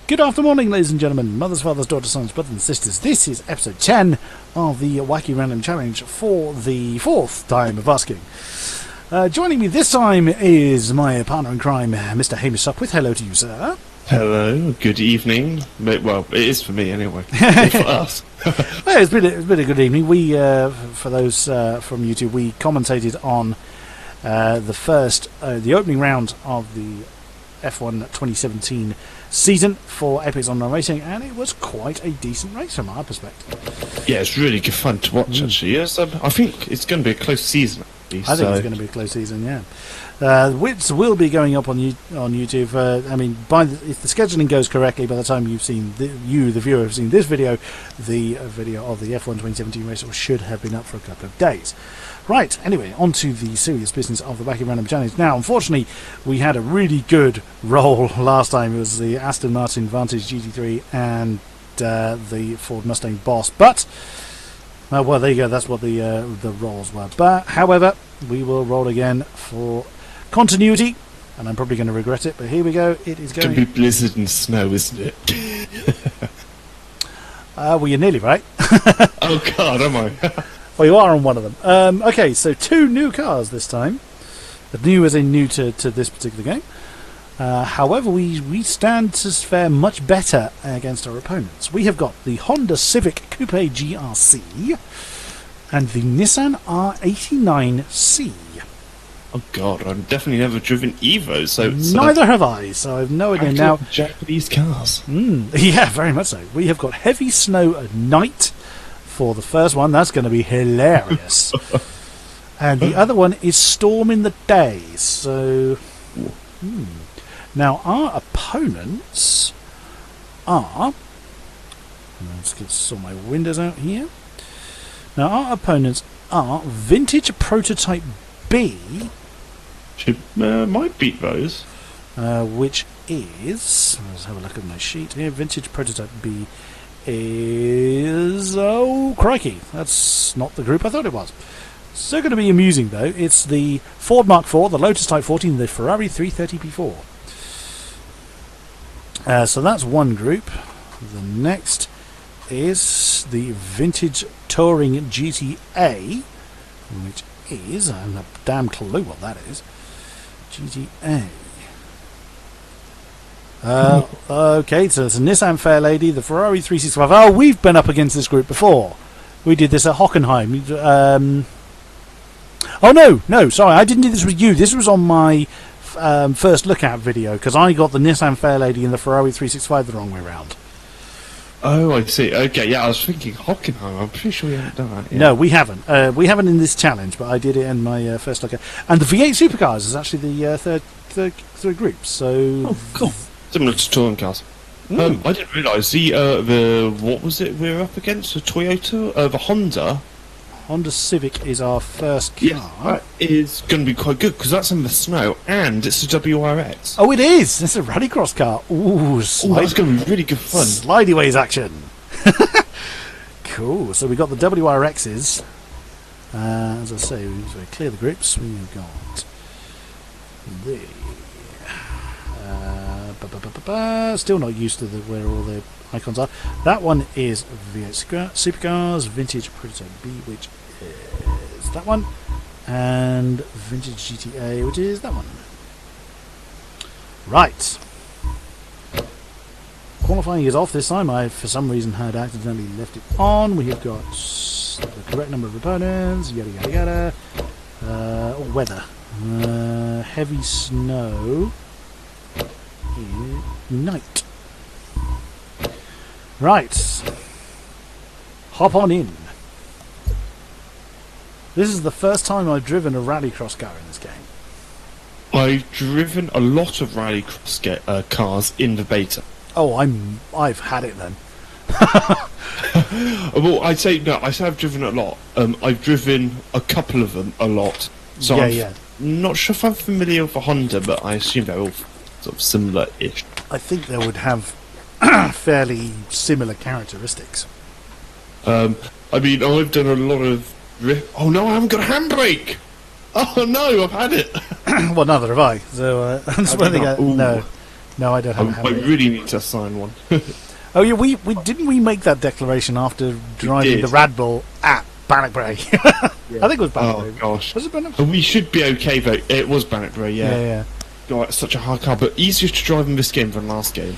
Good afternoon, ladies and gentlemen, mothers, fathers, daughters, sons, brothers and sisters. This is episode 10 of the Wacky Random Challenge for the fourth time of asking. Joining me this time is my partner in crime, Mr. Hamish Sopwith. Hello to you, sir. Hello, good evening. Well, it is for me anyway. For us. Well, it's been a good evening. We, for those from YouTube, we commentated on the opening round of the F1 2017 season for Epics Online Racing, and it was quite a decent race from our perspective. Yeah, it's really good fun to watch, actually. Yes, I think it's going to be a close season. I think it's going to be a close season, yeah. Which will be going up on YouTube. I mean, if the scheduling goes correctly, by the time you've seen the viewer, have seen this video, the video of the F1 2017 race should have been up for a couple of days. Right, anyway, on to the serious business of the Wacky Random Challenge. Now, unfortunately, we had a really good roll last time. It was the Aston Martin Vantage GT3 and the Ford Mustang Boss. But, well, there you go. That's what the rolls were. But, however, we will roll again for continuity, and I'm probably going to regret it. But here we go. It is going to be blizzard and snow, isn't it? Well, you're nearly right. Oh God, am I? Well, you are on one of them. Okay, so 2 new cars this time. New as in new to this particular game. However, we stand to fare much better against our opponents. We have got the Honda Civic Coupe GRC and the Nissan R89C. Oh God, I've definitely never driven Evo, so neither have I. So I've no idea now. Japanese cars. Yeah, very much so. We have got Heavy Snow at Night for the first one. That's going to be hilarious. And the other one is Storm in the Day. So, now our opponents are. Let's get sort my windows out here. Now our opponents are Vintage Prototype B. Might beat those. Which is. Let's have a look at my sheet here. Vintage Prototype B is... oh, crikey. That's not the group I thought it was. So going to be amusing, though. It's the Ford Mark IV, the Lotus Type 14, the Ferrari 330 P4. So that's one group. The next is the Vintage Touring GTA, which is... I have a damn clue what that is. GTA. Okay, so it's a Nissan Fairlady, the Ferrari 365. Oh, we've been up against this group before. We did this at Hockenheim. Oh, no, sorry, I didn't do this with you. This was on my first look at video, because I got the Nissan Fairlady and the Ferrari 365 the wrong way around. Oh, I see. Okay, yeah, I was thinking Hockenheim. I'm pretty sure we haven't done that. Yeah. No, we haven't. We haven't in this challenge, but I did it in my first look at. And the V8 Supercars is actually the third group. So, oh, cool. Similar to touring cars. I didn't realise the what was it we were up against? The Toyota, the Honda Civic is our first car. Yeah, that is going to be quite good because that's in the snow and it's a WRX. Oh, it is. It's a rallycross car. Ooh, it's going to be really good fun. Slideyways action. Cool. So we got the WRXs. As I say, we clear the groups. We've got the. Still not used to where all the icons are. That one is V8 Supercars, Vintage Prototype B, which is that one, and Vintage GTA, which is that one. Right. Qualifying is off this time. I, for some reason, had accidentally left it on. We have got the correct number of opponents, yada yada yada. Weather. Heavy snow. Night. Right. Hop on in. This is the first time I've driven a rallycross car in this game. I've driven a lot of rallycross cars in the beta. Oh, I've had it then. Well, I'd say no. I say I've driven a lot. I've driven a couple of them a lot. So I'm not sure if I'm familiar with a Honda, but I assume they're all sort of similar-ish. I think they would have fairly similar characteristics. I mean, I've done a lot of... Oh no, I haven't got a handbrake! Oh no, I've had it! Well, neither have I. So, that's one thing. No. No, I don't have a I helmet. really need to assign one. Oh yeah, we didn't we make that declaration after driving the Rad Bull at Bannockbury? I think it was Bannockbury. Oh gosh. Was it Bannockbury? We should be okay though. It was Bannockbury, yeah. Yeah. God, it's such a hard car, but easier to drive in this game than last game.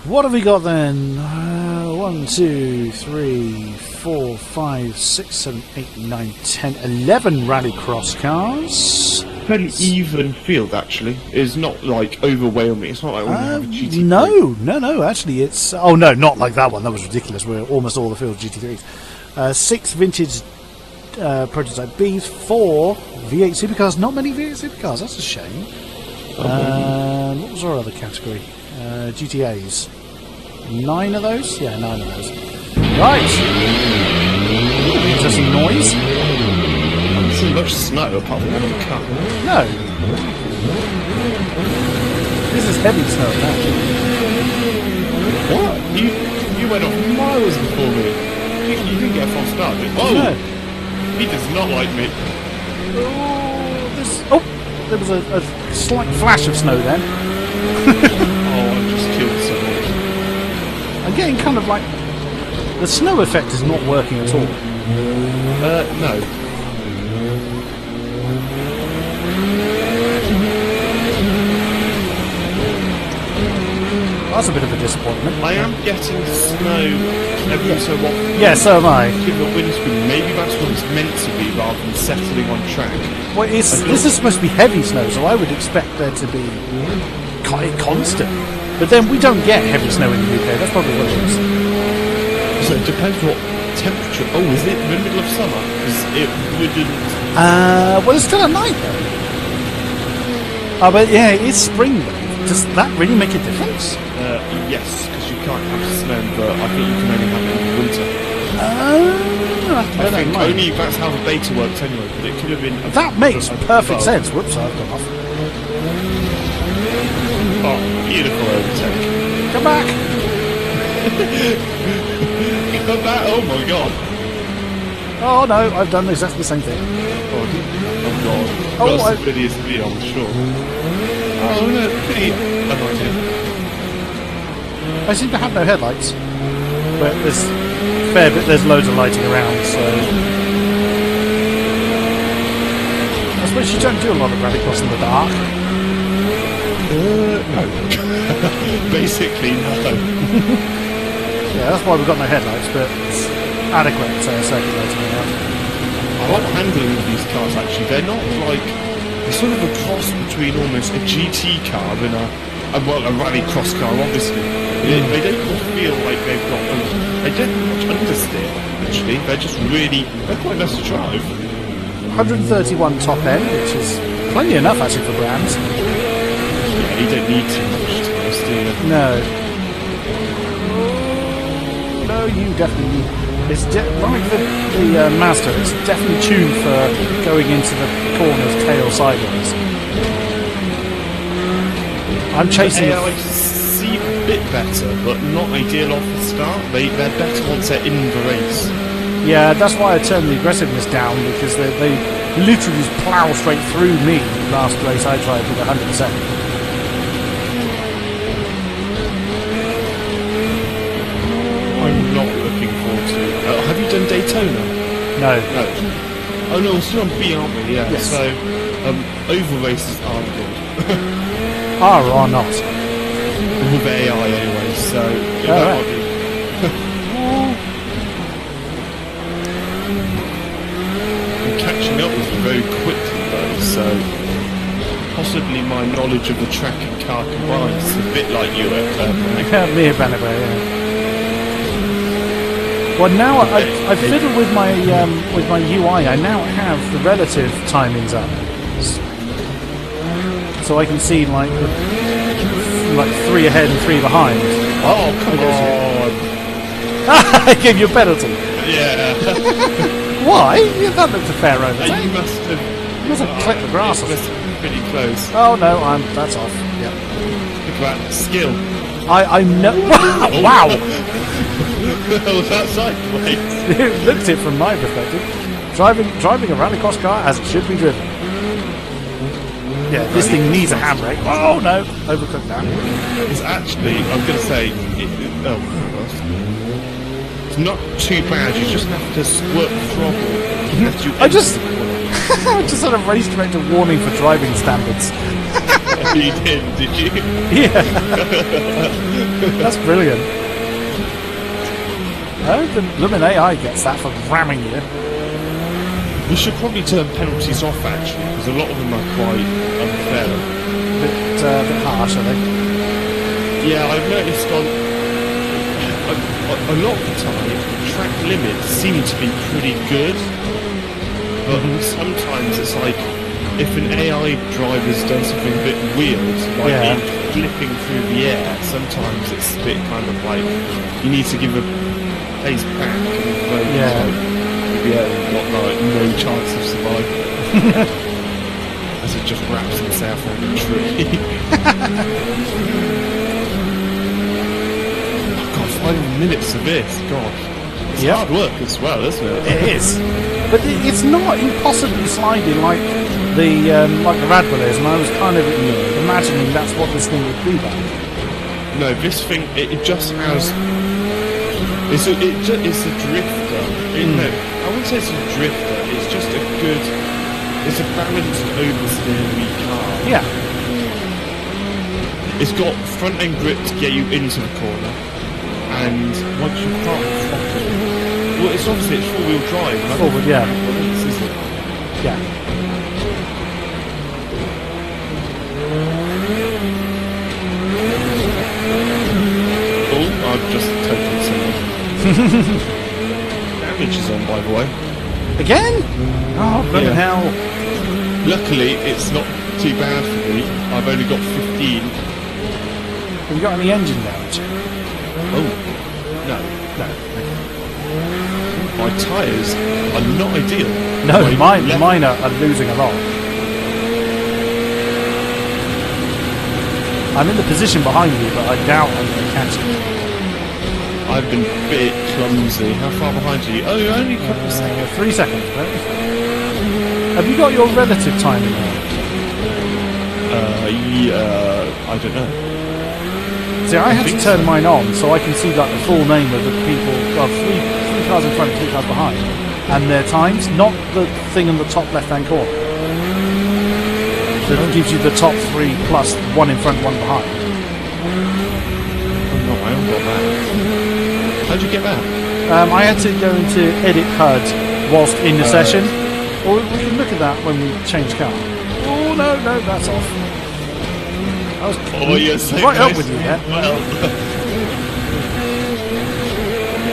What have we got then? 1, 2, 3, 4, 5, 6, 7, 8, 9, 10, 11 rallycross cars. Fairly even field, actually. It's not like overwhelming. It's not like when you have a GT3. No. Actually, it's not like that one. That was ridiculous. We're almost all the field GT3s. 6 vintage prototype Bs, 4 V8 supercars. Not many V8 supercars. That's a shame. What was our other category? GTAs. 9 of those? Yeah, 9 of those. Right. Interesting noise. Not so much snow apart from the car. No. This is heavy snow now. What? You went off miles before me. You didn't get a false start, did you? Oh! No. He does not like me. There was a slight flash of snow then. Oh, I just killed someone. I'm getting kind of like... The snow effect is not working at all. No. That's a bit of a disappointment. I am getting snow every so often. Yeah, so am I. Give the windscreen. Maybe that's what it's meant to be rather than settling on track. Well, this is supposed to be heavy snow, so I would expect there to be constant. But then we don't get heavy snow in the UK. That's probably what it is. So it depends what temperature. Oh, is it in the middle of summer? Because it wouldn't. Well, it's still at night though. Oh, but yeah, it's spring though. Does that really make a difference? Yes, because you can't have snow, but I think you can only have it in the winter. I think only that's how the beta works anyway, but it could have been... That makes perfect sense. Whoops, I've gone off. Oh, beautiful overtake. Come back! Come back, oh my god. Oh no, I've done exactly the same thing. Oh god. Oh, that's the prettiest video, I'm sure. Oh no, pretty annoying. I seem to have no headlights, but there's loads of lighting around, so I suppose you don't do a lot of rallycross in the dark. No. Basically, no. Yeah, that's why we've got no headlights, but it's adequate to circuit lighting around. I like handling of these cars actually. They're not like... They're sort of a cross between almost a GT car and a rallycross car, obviously. They don't all feel like they've got... They don't much understeer, actually. They're just really... They're quite nice to drive. 131 top end, which is plenty enough actually for brands. Yeah, you don't need too much to understeer. No. No, you definitely... It's like the Mazda, it's definitely tuned for going into the corners tail sideways. I'm chasing... The AI seem a bit better, but not ideal off the start. They're better once they're in the race. Yeah, that's why I turned the aggressiveness down, because they literally just plough straight through me. Last race I tried with 100%. I'm not looking forward to it. Have you done Daytona? No. Oh no, we're still on B, aren't we? Yeah. Yes. So, oval races aren't good. Are or not? With AI anyway, so that might be. I'm catching up with you very quickly though, so possibly my knowledge of the track and car combined is a bit like you at Me at Bannockbury, yeah. Well, now I fiddled with my UI. I now have the relative timings up, so I can see like 3 ahead and 3 behind. Oh come on! I gave you a penalty. Yeah. Why? Yeah, that looked a fair overtake. You must have clipped the grass off. Pretty close. Oh no, that's off. Yeah. Look at that skill. I know. Wow. Was that sideways? Looked it from my perspective. Driving a rallycross car as it should be driven. Yeah, this thing needs a handbrake. Oh no, overcooked that. It's actually, I'm going to say, it's not too bad. You just have to squirt the throttle as you I just had a race director warning for driving standards. You did you? Yeah. That's brilliant. Oh, the blooming AI gets that for ramming you. We should probably turn penalties off, actually, because a lot of them are quite unfair. Bit harsh, are they? Yeah, I've noticed on a lot of the time, track limits seem to be pretty good, but sometimes it's like, if an AI driver's done something a bit weird, like flipping through the air, sometimes it's a bit kind of like, you need to give a pace back, no chance of survival. As it just wraps himself on the tree. I've got 5 minutes of this, God. It's hard work as well, isn't it? It is. But it's not impossibly sliding like the Red Bull is, and I was kind of imagining that's what this thing would be like. No, this thing, it just has... It's a drifter. No, I wouldn't say it's a drifter. It's just a good... It's a balanced oversteery car. Yeah. It's got front end grip to get you into the corner, and once you park properly, well, it's obviously it's four-wheel drive. Forward, yeah. Yeah. Oh, I've just totally seen it. Damage is on, by the way. Again? Oh, bloody hell. Luckily, it's not too bad for me. I've only got 15. Have you got any engine damage? Oh, no. My tyres are not ideal. No, mine are losing a lot. I'm in the position behind you, but I doubt I'm going to catch it. I've been a bit clumsy. How far behind are you? Oh, you're only a couple of seconds. 3 seconds, right? Have you got your relative time in there? I don't know. See, I have to turn mine on so I can see like the full name of the people. Well, three cars in front, 2 cars behind, and their times, not the thing in the top left-hand corner. That gives you the top 3 plus 1 in front, 1 behind. Oh, no, I haven't got that. How'd you get that? I had to go into edit HUD whilst in the session. Or we can look at that when we change car. Oh no, that's off. I was so right up with you there. Well,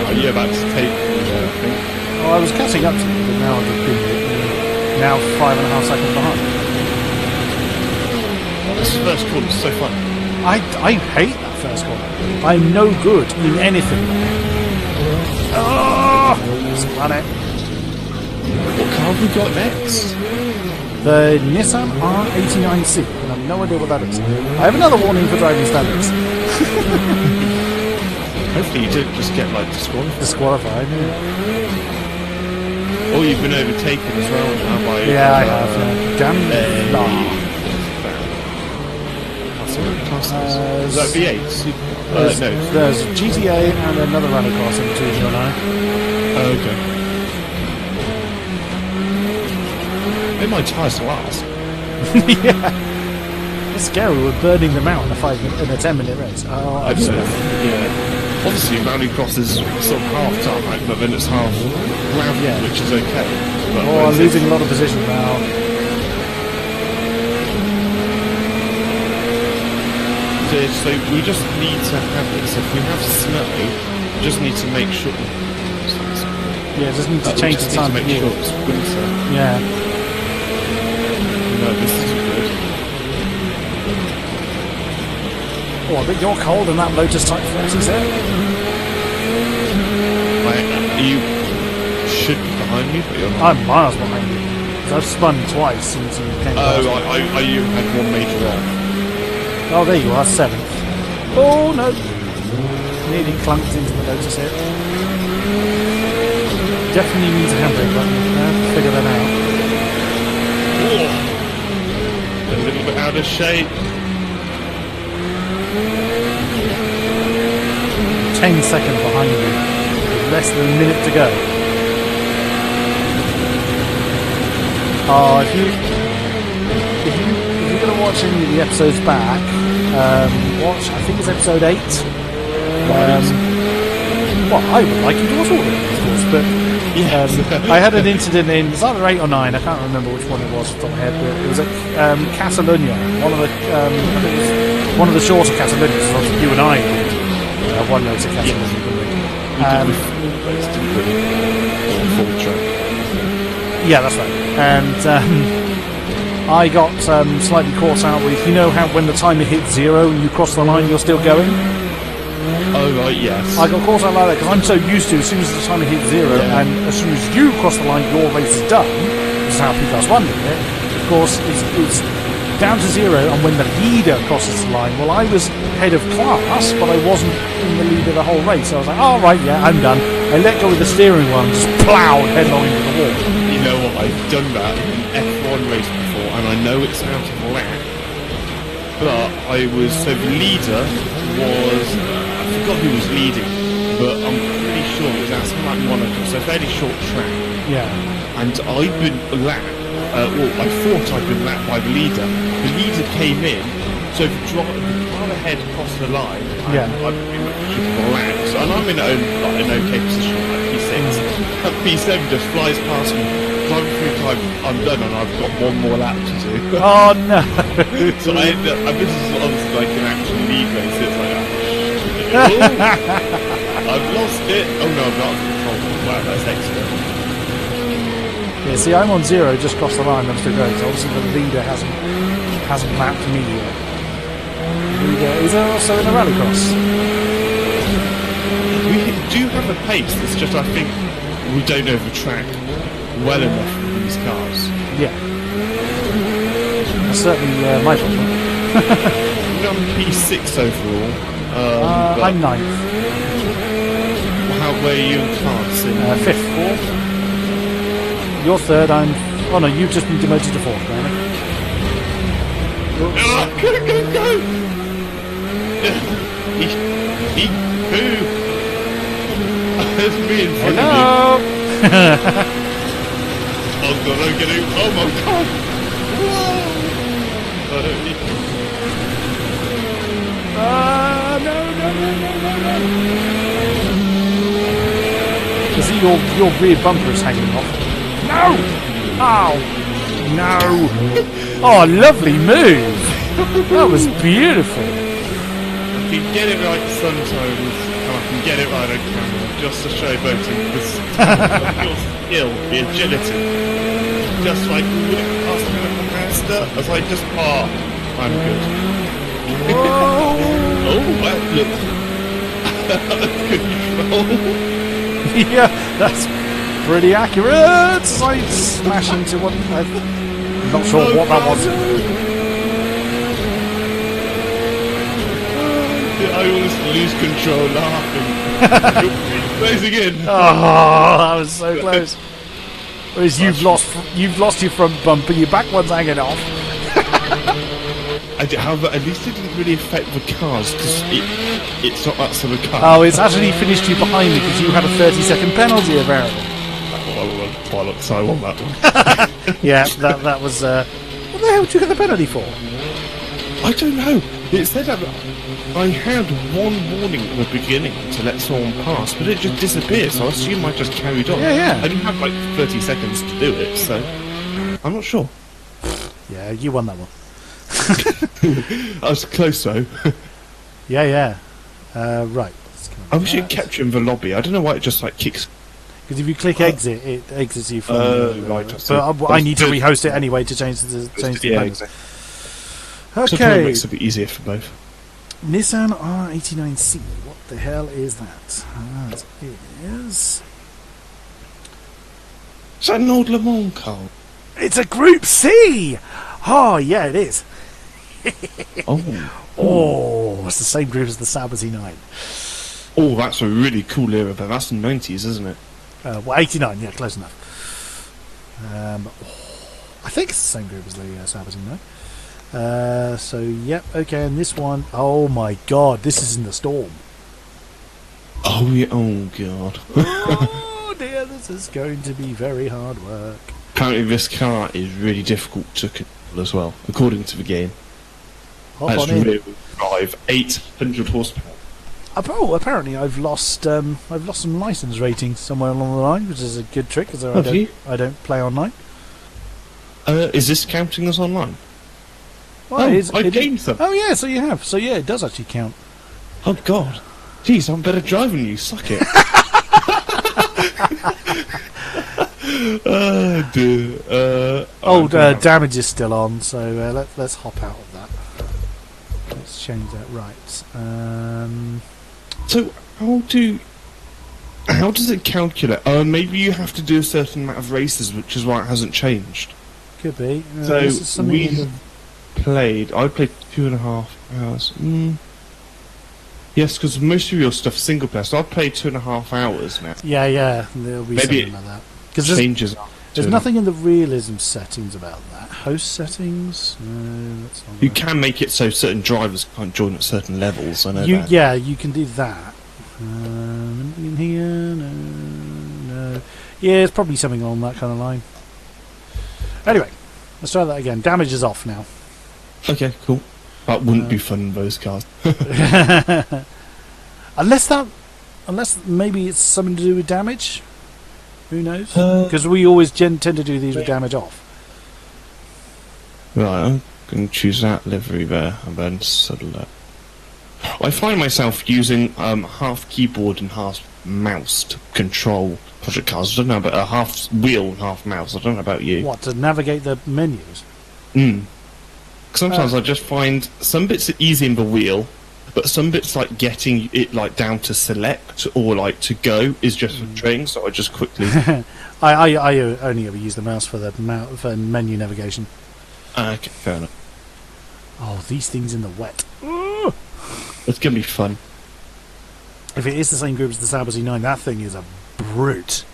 are you about to take me there, I think? Oh, I was catching up to you, but now I've just been now 5.5 seconds behind. Oh, this first corner is so fun. I hate that first corner. I'm no good in anything. Oh, spun it. What car have we got next? The Nissan R89C, and I have no idea what that is. I have another warning for driving standards. Hopefully you didn't just get like Disqualified. Oh, you've been overtaken as well now by... Yeah, I have. Damn. Is that V8? No. There's GTA and another rallycross in between you and I. Oh, okay. Maybe my tyres last. Yeah. It's scary. We're burning them out in a 10-minute race. Oh, I don't know. Yeah. Obviously, rallycross is sort of half tarmac, but then it's half gravel, which is okay. But I'm losing a lot of position now. So we just need to have this. If we have snow, we just need to make sure. Yeah, just need to change the time. Make sure it's winter. Yeah. No, this isn't good. Oh, I bet you're cold in that Lotus Type 40, sir. You should be behind me, but you're not. I'm miles behind you. Because I've spun twice since you came past. Oh, you had one major off. Oh, there you are, 7th. Oh, no. Nearly clunked into the Lotus here. Definitely needs a handbrake button. Figure that out. A little out of shape. 10 seconds behind you. Less than a minute to go. Oh, if you're going to watch any of the episodes back, watch, I think it's episode 8. Well, I would like you to watch all of it, of course, but I had an incident in, it's either 8 or 9, I can't remember which one it was off the top of my head, but it was at Catalunya, one of the shores of Catalunya, so obviously you and I did one race at Catalunya, didn't we? Full track. Yeah, that's right. And I got slightly caught out with, you know how when the timer hits 0 and you cross the line, you're still going? Oh, right, yes. I got caught out like that because I'm so used to as soon as the timer hits 0 and as soon as you cross the line, your race is done. This is how P+1 did it. Of course, it's down to 0, and when the leader crosses the line, well, I was head of class, but I wasn't in the lead of the whole race. So I was like, oh, right, yeah, I'm done. I let go of the steering wheel and just plowed headlong into the wall. You know what, I've done that in an F1 race before, and I know it's out of lap, but I was, so the leader was, I forgot who was leading, but I'm pretty sure it was out of lap 1 o'clock, so a fairly short track. Yeah. And I'd been lapped, I thought I'd been lapped by the leader. The leader came in, so the driver ahead across the line, yeah. I'd been lapped, and I'm in an okay position, like P6. And P7 just flies past me. I think I'm done, and I've got one more lap to do. Oh no! So I end up, and this is honestly like an actual lead race. It's like, I've lost it. Oh no, I'm not control. Wow, that's excellent. Yeah, see, I'm on 0, just crossed the line, I'm still going. So obviously the leader hasn't mapped me yet. Is there also in a rallycross? We do have a pace. It's just I think we don't know the track well enough for these cars. Yeah. That's certainly my problem. I'm P6 overall. I'm 9th. Where are you in class? 5th. 4th. You're 3rd, oh no, you've just been demoted to 4th, right? Go! Boo! That's me in front of you. Oh god, I'm getting, oh my god! Whoa! No. You see your rear bumper is hanging off. No! Ow! No! Oh, lovely move! That was beautiful. I can get it right sometimes, and I can get it right on camera, just to show boating the skill, the agility. Just like, would it pass me like a master? I was like, just, I'm good. Oh, that looks... good control. Yeah, that's pretty accurate. Side smash into one. I'm not sure what that was. I always lose control laughing. Close again. Oh, that was so close. Whereas you've lost your front bumper, your back one's hanging off. However, at least it didn't really affect the cars, because it's not that sort of car. Oh, it's actually finished you behind me because you had a 30-second penalty, apparently. Bollocks, I want that one. Yeah, that was... what the hell did you get the penalty for? I don't know. It said that I had one warning at the beginning to let someone pass, but it just disappeared, so I assume I just carried on. Yeah. I didn't have like 30 seconds to do it, so I'm not sure. Yeah, you won that one. I was close though. Yeah. Right. I wish it kept you in the lobby. I don't know why it just like kicks. Because if you click exit, it exits you from. Right. But I need to rehost it anyway to change the panels. Exactly. Okay. It makes it a bit easier for both. Nissan R89C. What the hell is that? That is. Is that an old Le Mans car? It's a Group C. Oh yeah, it is. Oh, it's the same group as the Sauber 9. Oh, that's a really cool era, but that's the 90s, isn't it? Well, 89, yeah, close enough. I think it's the same group as the Sauber 9. So, yep, okay, and this one, oh my god, this is in the storm. Oh, yeah, oh, God. Oh dear, this is going to be very hard work. Apparently this car is really difficult to control as well, according to the game. Hop That's on in. real drive, 800 horsepower. Oh, apparently I've lost some license ratings somewhere along the line, which is a good trick, because I don't play online. Is this counting as online? Well, I gained them. Oh yeah, so you have. So yeah, it does actually count. Oh, God. Jeez, I'm better driving than you, suck it. Oh, dear. Damage is still on, so let's hop out of that. Let's change that. Right. So, how does it calculate? Maybe you have to do a certain amount of races, which is why it hasn't changed. Could be. So, this is something I played 2.5 hours. Yes, because most of your stuff's single player, so I've played 2.5 hours now. Yeah, there'll be Maybe something like that. Because Changes. there's nothing in the realism settings about that. Host settings? No, that's not You right. can make it so certain drivers can't join at certain levels. I know that. Yeah, you can do that. Anything in here? No. Yeah, it's probably something along that kind of line. Anyway, let's try that again. Damage is off now. Okay, cool. That wouldn't be fun in those cars. Unless maybe it's something to do with damage. Who knows? Because we always tend to do these with damage off. Right, I'm going to choose that livery there and then settle that. I find myself using half keyboard and half mouse to control project cars. I don't know about half wheel and half mouse. I don't know about you. What, to navigate the menus? Sometimes I just find some bits are easy in the wheel, but some bits like getting it like down to select or like to go is just frustrating. So I just quickly. I only ever use the mouse for for menu navigation. Okay, fair enough. Oh, these things in the wet. It's gonna be fun. If it is the same group as the Sauber Z9, that thing is a brute.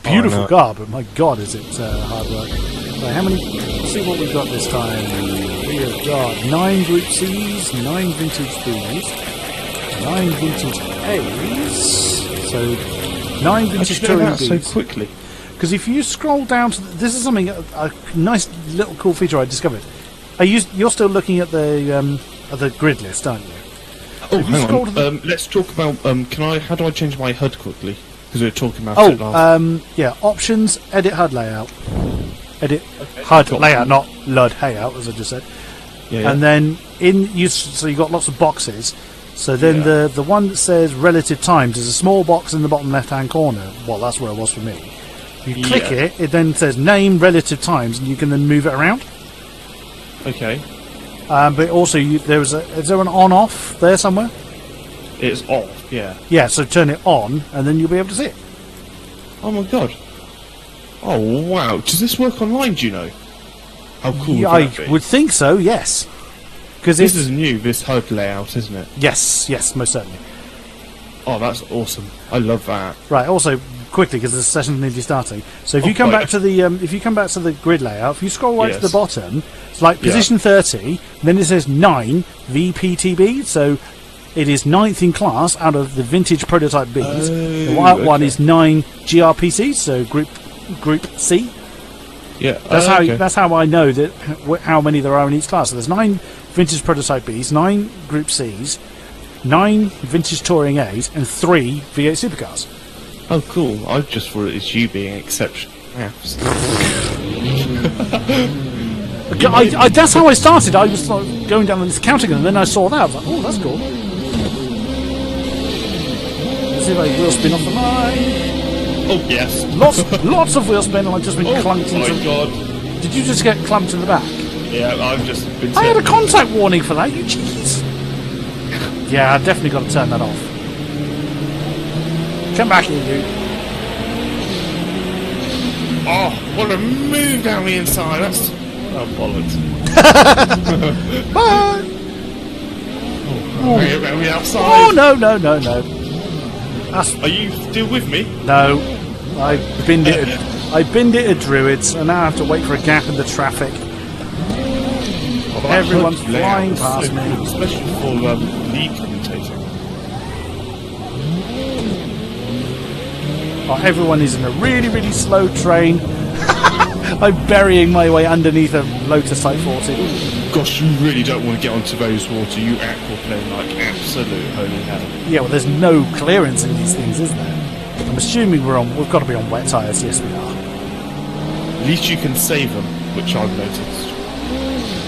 Beautiful car, but my god, is it hard work. Right, how many? Let's see what we've got this time. We have got 9 Group C's, 9 Vintage B's, 9 Vintage A's. So 9 Vintage Touring B's. So quickly. Because if you scroll down to this is something a nice little cool feature I discovered. You're still looking at the grid list, aren't you? Oh, hang on. Let's talk about. How do I change my HUD quickly? Because we were talking about it last. Yeah. Options. Edit HUD layout. Edit HUD layout, not LUD layout, as I just said. Yeah. And then so you got lots of boxes. So then the one that says relative times is a small box in the bottom left-hand corner. Well, that's where it was for me. You click it. It then says name relative times, and you can then move it around. Okay. But also, is there an on-off there somewhere? It's off, yeah. Yeah, so turn it on, and then you'll be able to see it. Oh my god. Oh wow. Does this work online, do you know? How cool would that be? I would think so, yes. Because this is new, this HUD layout, isn't it? Yes, most certainly. Oh, that's awesome. I love that. Right, also, quickly, because the session's nearly starting. So if you come back to the grid layout, if you scroll right to the bottom, it's like position 30, then it says 9 VPTB, so it is 9th in class out of the vintage prototype Bs. The white one is 9 GRPCs, so group C. Yeah, that's how I know that how many there are in each class. So there's 9 vintage prototype Bs, 9 group Cs, 9 vintage touring A's, and 3 V8 supercars. Oh, cool. I just thought it was you being exceptional. That's how I started. I was like, going down the list counting them, and then I saw that. I was like, oh, that's cool. Let's see if I wheel spin off the line. Oh, yes. Lots of wheel spin, and I've just been clunked into... Oh, my God. Did you just get clumped in the back? Yeah, I've just been... I had a contact warning for that, you cheese. Yeah, I've definitely got to turn that off. Come back here, you. Oh, what a move down the inside. That's... Oh, bollocks. Bye! Oh, are we outside? Oh, no. Are you still with me? No. I binned it at Druids, and now I have to wait for a gap in the traffic. Oh, But Everyone's HUD layout flying is past so me. cool, especially for lead commentating. Oh, everyone is in a really, really slow train. I'm burying my way underneath a Lotus Type 40. Gosh, you really don't want to get onto those water. You aquaplane like absolute holy hell. Yeah, well, there's no clearance in these things, is there? I'm assuming we've got to be on wet tyres. Yes, we are. At least you can save them, which I've noticed.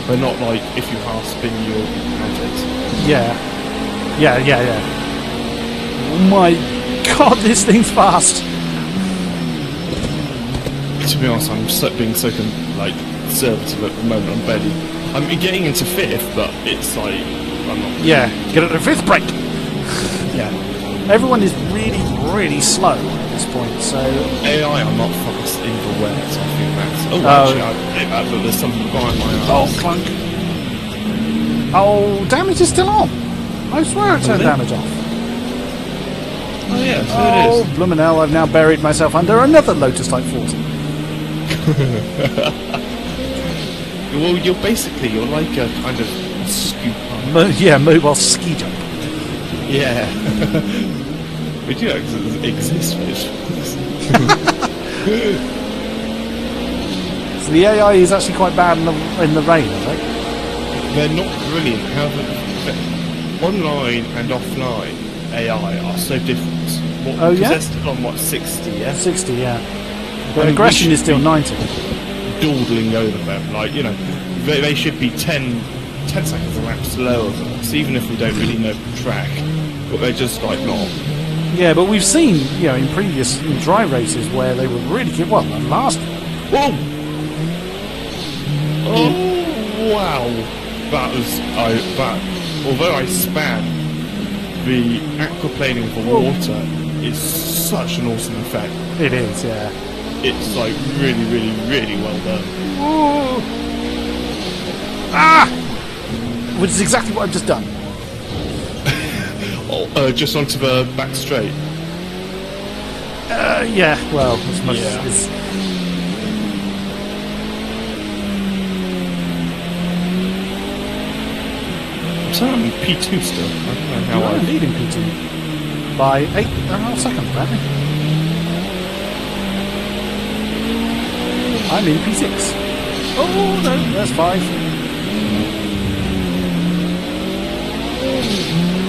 But not like if you half spin your handles. Yeah. Oh my god, this thing's fast. To be honest, I'm being so conservative at the moment. I'm getting into fifth, but it's like I'm not. Yeah, get at the fifth brake. Yeah. Everyone is really, really slow at this point, so... AI are not fast in the wet, so I think that's... Oh, actually, I hit that, but there's something behind my eyes. Oh, clunk. Oh, damage is still on. I swear it turned damage off. Oh, yeah, so Oh, it is. bloomin' hell, I've now buried myself under another Lotus Type 40. Well, you're like a kind of scoop. Mobile ski jump. Yeah. We do exist, fish. So the AI is actually quite bad in the rain, is it? They're not brilliant. However, online and offline AI are so different. Oh, yeah? They're still on, 60, yeah? 60, yeah. But aggression is still 90. Dawdling over them, they should be 10 seconds a lap slower than us, even if we don't really know the track. But they're just not. Yeah, but we've seen, in previous dry races where they were really good. Well, the last. Whoa! Oh wow! That was although I span the aquaplaning for water is such an awesome effect. It is, yeah. It's really, really, really well done. Whoa. Ah! Which is exactly what I've just done. Just onto the back straight. Yeah, well, as much as... So I'm P2 still. I don't know how I'm leading P2 by 8.5 seconds, apparently. I'm in P6. Oh, no, there's 5.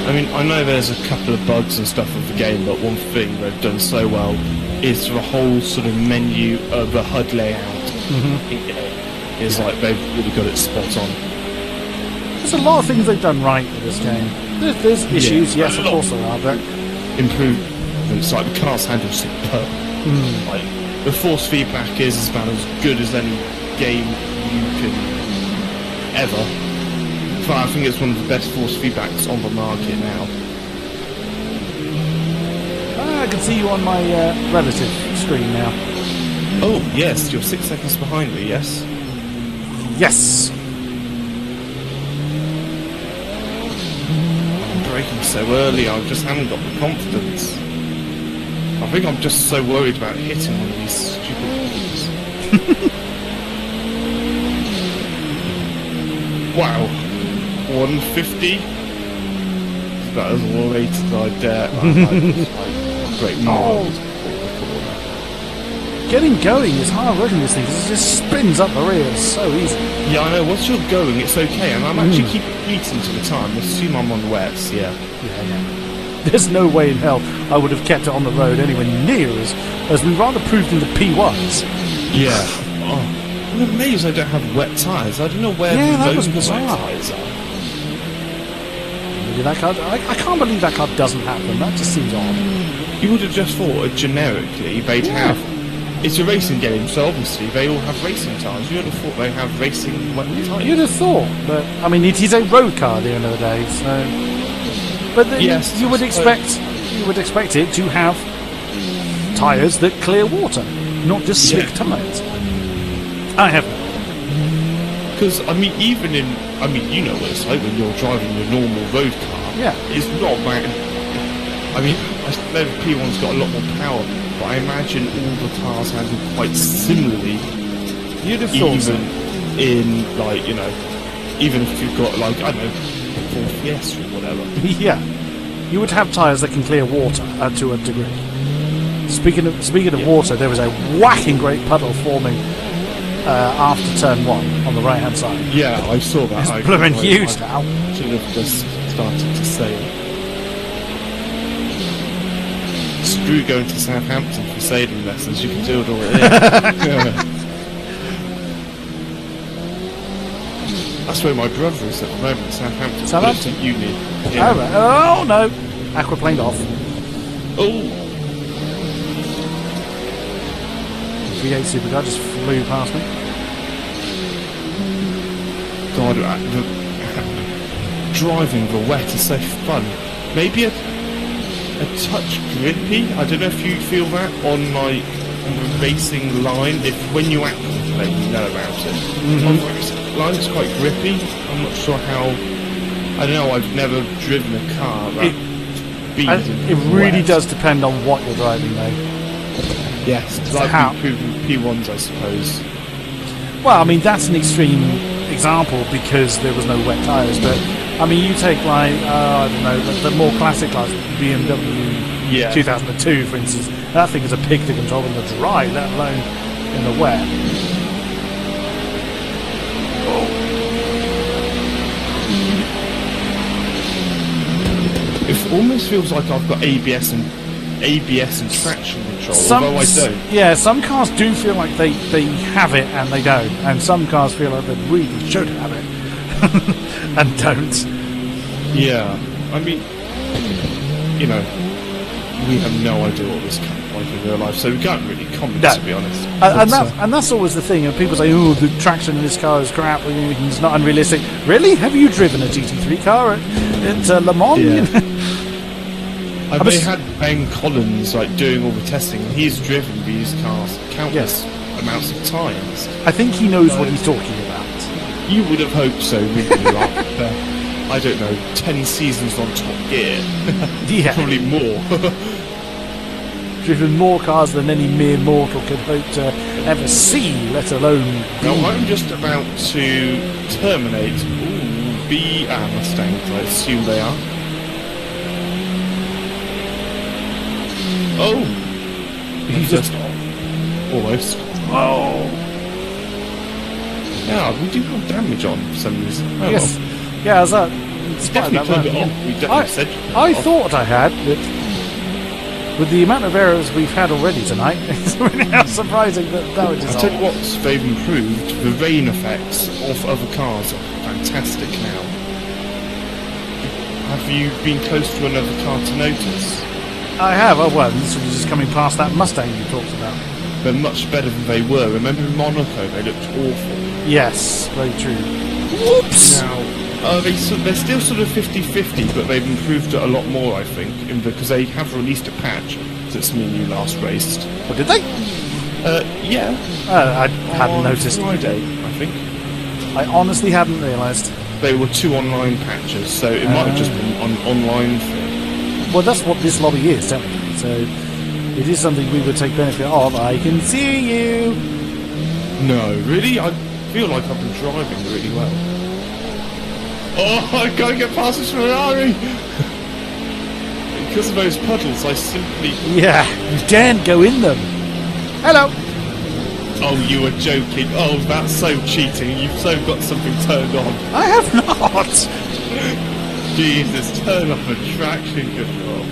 I mean, I know there's a couple of bugs and stuff of the game, but one thing they've done so well is the whole sort of menu of the HUD layout. Is they've really got it spot on. There's a lot of things they've done right with this game. There's issues, yes, of course there are, but... Improvements, like the car's handle superb. The force feedback is about as good as any game you can ever. But I think it's one of the best force feedbacks on the market now. I can see you on my relative screen now. Oh, yes, you're 6 seconds behind me, yes? Yes! I'm braking so early, I just haven't got the confidence. I think I'm just so worried about hitting one of these stupid things. Wow. 150? That is late as I dare. Great miles. Getting going is hard working this thing because it just spins up the rear so easy. Yeah, I know. Once you're going, it's okay. And I'm actually keeping meeting to the time. I assume I'm on the wets, yeah. There's no way in hell I would have kept it on the road anywhere near as we rather proved in the P1s. Yeah. Oh, I'm amazed I don't have wet tyres. I don't know where those wet tyres are. Maybe that car... I can't believe that car doesn't have them. That just seems odd. You would have just thought generically they'd have... It's a racing game, so obviously they all have racing tyres. You would have thought they'd have racing wet tyres. You'd have thought, but I mean, it is a road car at the end of the day, so... But you would expect it to have tyres that clear water, not just slick tyres. I have no. Because you know what it's like when you're driving a normal road car. Yeah. It's not bad. I mean, I know the P1's got a lot more power, but I imagine all the cars handle quite similarly. You'd have thought so. In even if you've got like, I don't know, a 4 Fiesta or whatever. Yeah, you would have tyres that can clear water to a degree. Speaking of water, there was a whacking great puddle forming after turn 1 on the right hand side. Yeah, I saw that. It's blooming huge now. Should have just started to sail. Screw going to Southampton for sailing lessons. You can do it all here. That's where my brother is at the moment, Southampton. Southampton? Uni. Yeah. Oh no! Aquaplaned off. Oh! V8 Supercar just flew past me. God, driving the wet is so fun. Maybe a touch grippy. I don't know if you feel that on like on the racing line. If when you aquaplane, you know about it. Mm-hmm. On the racing line, it's quite grippy. I'm not sure how. I don't know. I've never driven a car that it really does depend on what you're driving, though. Yes, like improving P1s, I suppose. Well, I mean that's an extreme example because there was no wet tyres, but I mean you take like I don't know the more classic cars, BMW 2002 for instance. That thing is a pig to control in the dry, let alone in the wet. It almost feels like I've got ABS and traction control, although I don't. Yeah, some cars do feel like they have it and they don't, and some cars feel like they really should have it and don't. Yeah, I mean, you know, we have no idea what this car is like in real life, so we can't really comment, to be honest. And that's always the thing, and people say, oh, the traction in this car is crap, it's not unrealistic. Really? Have you driven a GT3 car at Le Mans? Yeah. I mean, had Ben Collins like doing all the testing, and he's driven these cars countless amounts of times. I think he knows what he's talking about. You would have hoped so, wouldn't you? Like, I don't know, 10 seasons on Top Gear. Yeah. Probably more. Driven more cars than any mere mortal could hope to ever see, let alone Now, I'm just about to terminate Mustangs, I assume they are. Oh! He's just almost. Oh! Yeah, we do have damage on for some reason. Oh, yes. well. Yeah, as that. We definitely turned it off. We definitely said I thought I had, but with the amount of errors we've had already tonight, it's really surprising that was just. I'll tell you what, they've improved. The rain effects of other cars are fantastic now. Have you been close to another car to notice? I have. Oh well, this was just coming past that Mustang you talked about. They're much better than they were. Remember in Monaco, they looked awful. Yes, very true. Whoops! Now, they're still sort of 50-50, but they've improved it a lot more, I think, because they have released a patch since me and you last raced. Oh, did they? Yeah. I hadn't noticed. Friday, I think. I honestly hadn't realised. They were 2 online patches, so it might have just been an online thing. Well, that's what this lobby is, technically. So it is something we would take benefit of. I can see you. No, really? I feel like I've been driving really well. Oh, I can't get past this Ferrari! Because of those puddles, I simply... Yeah, you daren't go in them. Hello! Oh, you were joking. Oh, that's so cheating. You've so got something turned on. I have not! Jesus, turn off the traction control.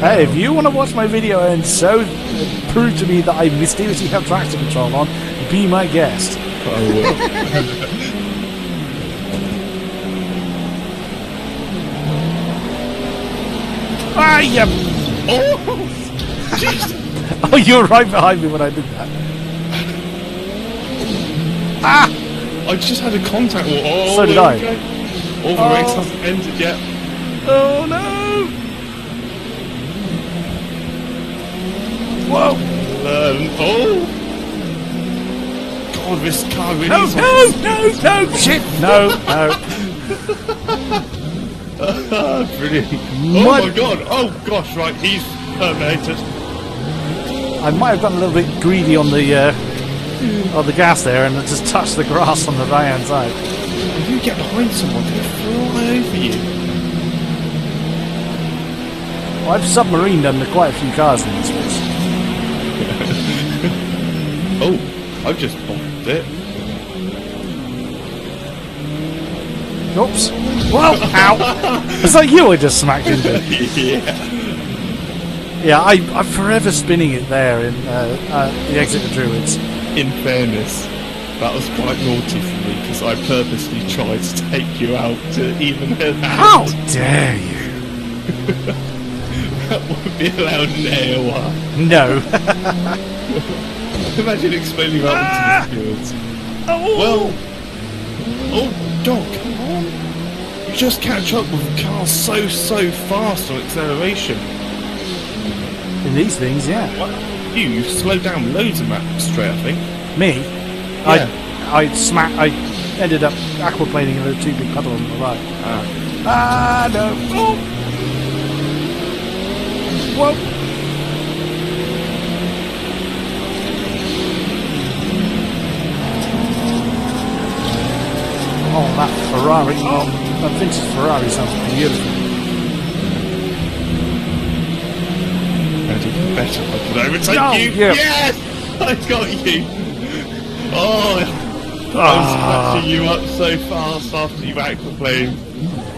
Hey, if you want to watch my video and so prove to me that I mysteriously have traction control on, be my guest. I will. Ah, yep. Oh! Jeez! Oh, you were right behind me when I did that. Ah! I just had a contact wall. Oh, so did I. All the race hasn't ended yet. Oh no! Whoa! Oh! God, this car really No, is no, shit! No, brilliant. Oh my god! Oh gosh, right, he's terminated. I might have gotten a little bit greedy on the gas there and just touched the grass on the right hand side. you get behind someone, they fly over you. Well, I've submarined under quite a few cars in this race. Oh, I've just bombed it. Oops. Whoa! Ow! It's like you I just smacked into. Yeah. Yeah, I'm forever spinning it there in the exit of Druids. In fairness, that was quite naughty for me because I purposely tried to take you out to even her out. How dare you? That won't be allowed in AOR. No. Imagine explaining that to the viewers. Well, oh, Doc, come on. You just catch up with cars so fast on acceleration. In these things, yeah. Well, you've slowed down loads of maps straight, I think. Me? Yeah. I ended up aquaplaning in a too big puddle on the right. No. Oh. Whoa. Oh, that Ferrari. Oh, that vintage Ferrari sounds beautiful. That's even better. I can overtake you. Yeah. Yes! I got you. Oh, I was smashing you up so fast after you aquaplaned.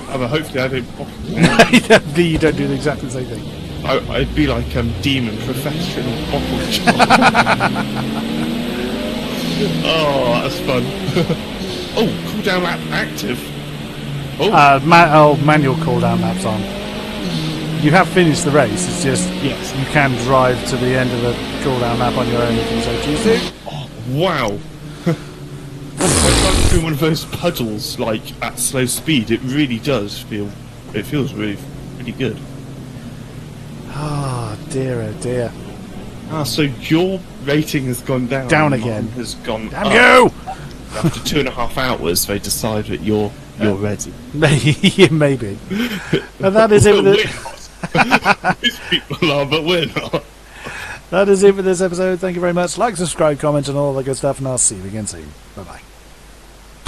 But hopefully I don't pop it. You don't do exactly the same thing. I'd be like Demon, professional bottle job. Oh, that's fun. Oh, cooldown lap active. Oh, manual cooldown laps on. You have finished the race. It's just yes, you can drive to the end of the cooldown lap on your own if you so choose to. Oh, wow. It's like through one of those puddles, like at slow speed. It really does feel. It feels really good. Oh dear, oh dear. Ah, so your rating has gone down. Down again. Mine has gone Damn up. you! After 2.5 hours, they decide that you're ready. Maybe. And that is it with it. These people are, but we're not. That is it for this episode. Thank you very much. Like, subscribe, comment, and all that good stuff, and I'll see you again soon. Bye bye.